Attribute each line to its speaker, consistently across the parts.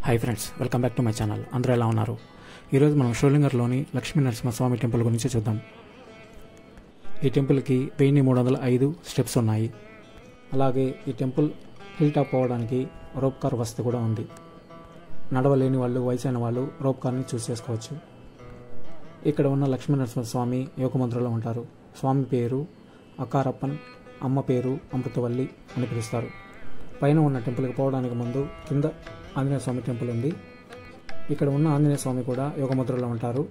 Speaker 1: Hi friends, welcome back to my channel. అందరూ ఎలా ఉన్నారు? ఈరోజు మనం షోలింగర్లోని లక్ష్మీ నరసింహస్వామి టెంపుల్ గురించి చూద్దాం. ఈ టెంపుల్కి 1305 స్టెప్స్ ఉన్నాయి. అలాగే ఈ టెంపుల్ హిల్ టాప్ పోవడానికి రోప్ కార్ వసతి కూడా ఉంది. నడవలేని వాళ్ళు, వయసైన వాళ్ళు రోప్ కార్ని చూస్ చేసుకోవచ్చు. ఇక్కడ ఉన్న లక్ష్మీ నరసింహస్వామి యోగముద్రలో ఉంటారు. స్వామి పేరు అకారప్పన్, అమ్మ పేరు అమృతవల్లి అని పిలుస్తారు. పైన ఉన్న టెంపుల్కి పోవడానికి ముందు కింద ఆంజనేయ స్వామి టెంపుల్ ఉంది. ఇక్కడ ఉన్న ఆంజనేయ స్వామి కూడా యోగముద్రలో ఉంటారు.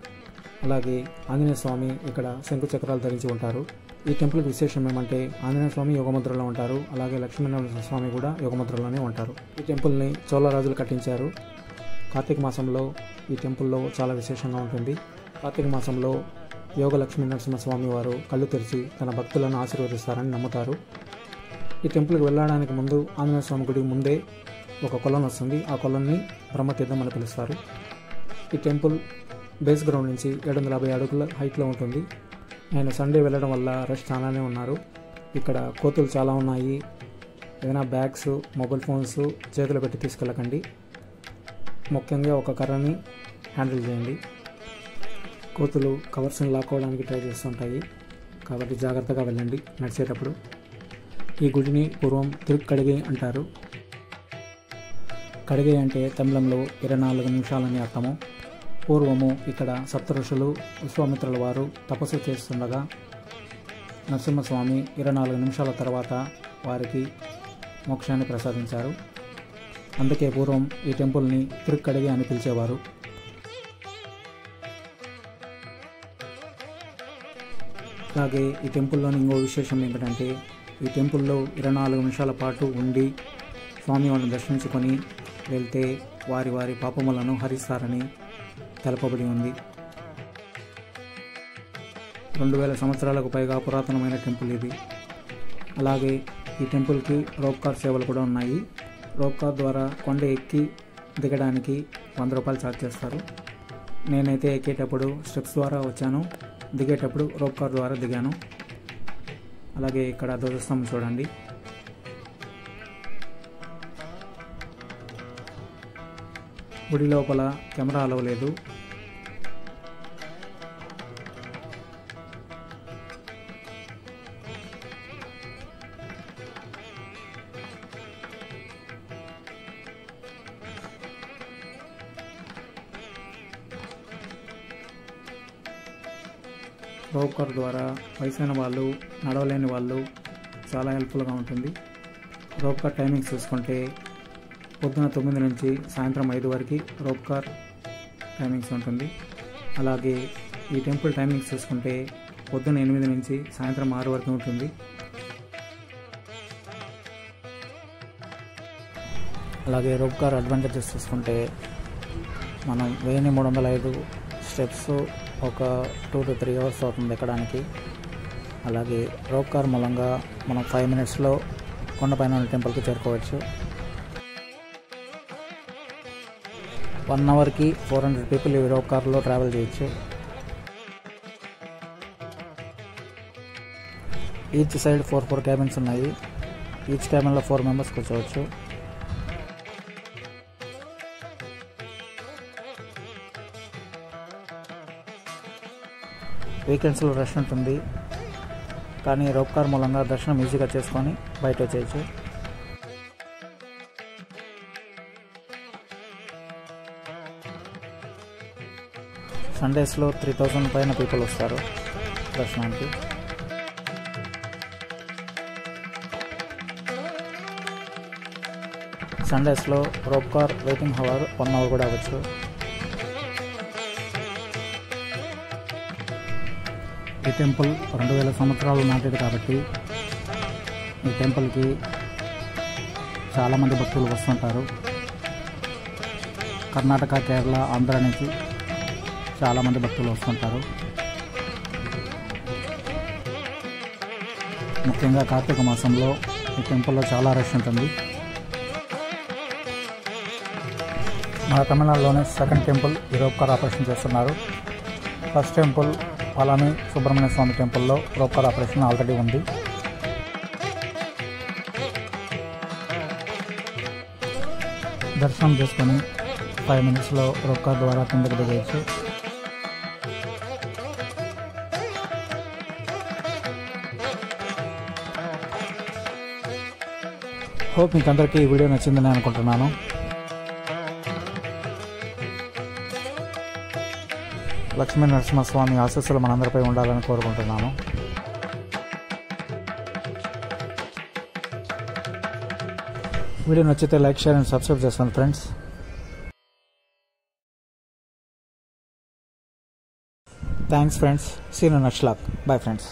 Speaker 1: అలాగే ఆంజనేయ స్వామి ఇక్కడ శంకు చక్రాలు ధరించి ఉంటారు. ఈ టెంపుల్కి విశేషం ఏమంటే ఆంజనేయ స్వామి యోగముద్రలో ఉంటారు. అలాగే లక్ష్మీనరసింహ స్వామి కూడా యోగముద్రలోనే ఉంటారు. ఈ టెంపుల్ని చోళరాజులు కట్టించారు. కార్తీక మాసంలో ఈ టెంపుల్లో చాలా విశేషంగా ఉంటుంది. కార్తీక మాసంలో యోగ లక్ష్మీ నరసింహస్వామి వారు కళ్ళు తెరిచి తన భక్తులను ఆశీర్వదిస్తారని నమ్ముతారు. ఈ టెంపుల్కి వెళ్ళడానికి ముందు ఆంజనేయ స్వామి గుడి ముందే ఒక కొలను వస్తుంది. ఆ కొలన్ని బ్రహ్మతీర్థం అని పిలుస్తారు. ఈ టెంపుల్ బేస్ గ్రౌండ్ నుంచి 750 అడుగుల హైట్లో ఉంటుంది. నేను సండే వెళ్ళడం వల్ల రష్ చాలానే ఉన్నారు. ఇక్కడ కోతులు చాలా ఉన్నాయి. ఏదైనా బ్యాగ్స్, మొబైల్ ఫోన్స్ చేతులు పెట్టి తీసుకెళ్ళకండి. ముఖ్యంగా ఒక కర్రని హ్యాండిల్ చేయండి. కోతులు కవర్స్ని లాక్కోవడానికి ట్రై చేస్తుంటాయి, కాబట్టి జాగ్రత్తగా వెళ్ళండి నడిచేటప్పుడు. ఈ గుడిని పూర్వం తిరుక్కడిగి అంటారు. కడిగే అంటే తమిళంలో 24 నిమిషాలని అర్థము. పూర్వము ఇక్కడ సప్త ఋషులు విశ్వామిత్రుల వారు తపస్సు చేస్తుండగా నరసింహస్వామి 24 నిమిషాల తర్వాత వారికి మోక్షాన్ని ప్రసాదించారు. అందుకే పూర్వం ఈ టెంపుల్ని తిరుక్కడిగి అని పిలిచేవారు. అలాగే ఈ టెంపుల్లోని ఇంకో విశేషం ఏమిటంటే ఈ టెంపుల్లో 24 నిమిషాల పాటు ఉండి స్వామి వారిని దర్శించుకొని వెళ్తే వారి వారి పాపములను హరిస్తారని తెలపబడి ఉంది. 2000 సంవత్సరాలకు పైగా పురాతనమైన టెంపుల్ ఇది. అలాగే ఈ టెంపుల్కి రోప్ కార్ సేవలు కూడా ఉన్నాయి. రోప్ కార్ ద్వారా కొండ ఎక్కి దిగడానికి 100 రూపాయలు ఛార్జ్ చేస్తారు. నేనైతే ఎక్కేటప్పుడు స్టెప్స్ ద్వారా వచ్చాను, దిగేటప్పుడు రోప్ కార్ ద్వారా దిగాను. అలాగే ఇక్కడ ధ్వజస్తంభం చూడండి. గుడి లోపల కెమెరా అలవ్ లేదు. రోప్ కార్ ద్వారా వయసైన వాళ్ళు, నడవలేని వాళ్ళు చాలా హెల్ప్ఫుల్గా ఉంటుంది. రోప్ కార్ టైమింగ్స్ చూసుకుంటే పొద్దున 9 నుంచి సాయంత్రం 5 వరకు రోప్ కార్ టైమింగ్స్ ఉంటుంది. అలాగే ఈ టెంపుల్ టైమింగ్స్ చూసుకుంటే పొద్దున 8 నుంచి సాయంత్రం 6 వరకు ఉంటుంది. అలాగే రోప్ కార్ అడ్వాంటేజెస్ చూసుకుంటే మనం 1305 స్టెప్స్ ఒక 2 to 3 అవర్స్ అవుతుంది ఎక్కడానికి. అలాగే రోప్ కార్ మూలంగా మనం 5 మినిట్స్లో కొండపైన ఉన్న టెంపుల్కి చేరుకోవచ్చు. 1 అవర్కి 400 పీపుల్ ఈ రోప్ కార్లో ట్రావెల్ చేయొచ్చు. ఈచ్ సైడ్ 4 క్యాబిన్స్ ఉన్నాయి. ఈచ్ క్యాబిన్లో 4 మెంబర్స్ కూర్చోవచ్చు. వీకెండ్స్లో రష్ ఉంటుంది, కానీ రోప్ కార్ మూలంగా దర్శనం ఈజీగా చేసుకొని బయట వచ్చేయచ్చు. సండేస్లో 3000 పైన పీపుల్ వస్తారు దర్శనానికి. సండేస్లో rope car waiting hour 1 hour కూడా అవ్వచ్చు. ఈ టెంపుల్ 2000 సంవత్సరాలు నాటిది కాబట్టి ఈ టెంపుల్కి చాలామంది భక్తులు వస్తుంటారు. కర్ణాటక, కేరళ, ఆంధ్ర నుంచి చాలామంది భక్తులు వస్తుంటారు. ముఖ్యంగా కార్తీక మాసంలో ఈ టెంపుల్లో చాలా రష్ ఉంటుంది. మన తమిళనాడులోనే సెకండ్ టెంపుల్ ఈ రోప్ కార్ ఆపరేషన్ చేస్తున్నారు. ఫస్ట్ టెంపుల్ పళని సుబ్రహ్మణ్య స్వామి టెంపుల్లో రోప్ కార్ ఆపరేషన్ ఆల్రెడీ ఉంది. దర్శనం చేసుకొని
Speaker 2: 5 minutesలో రోప్ కార్ ద్వారా కిందకి దిగేయచ్చు. హోప్ మీకు అందరికీ ఈ వీడియో నచ్చిందని అనుకుంటున్నాను. లక్ష్మీ నరసింహస్వామి ఆశీస్సులు మనందరిపై ఉండాలని కోరుకుంటున్నాను. వీడియో నచ్చితే లైక్, షేర్ అండ్ సబ్స్క్రైబ్ చేస్తాను friends. Thanks friends. See you next vlog. Bye friends.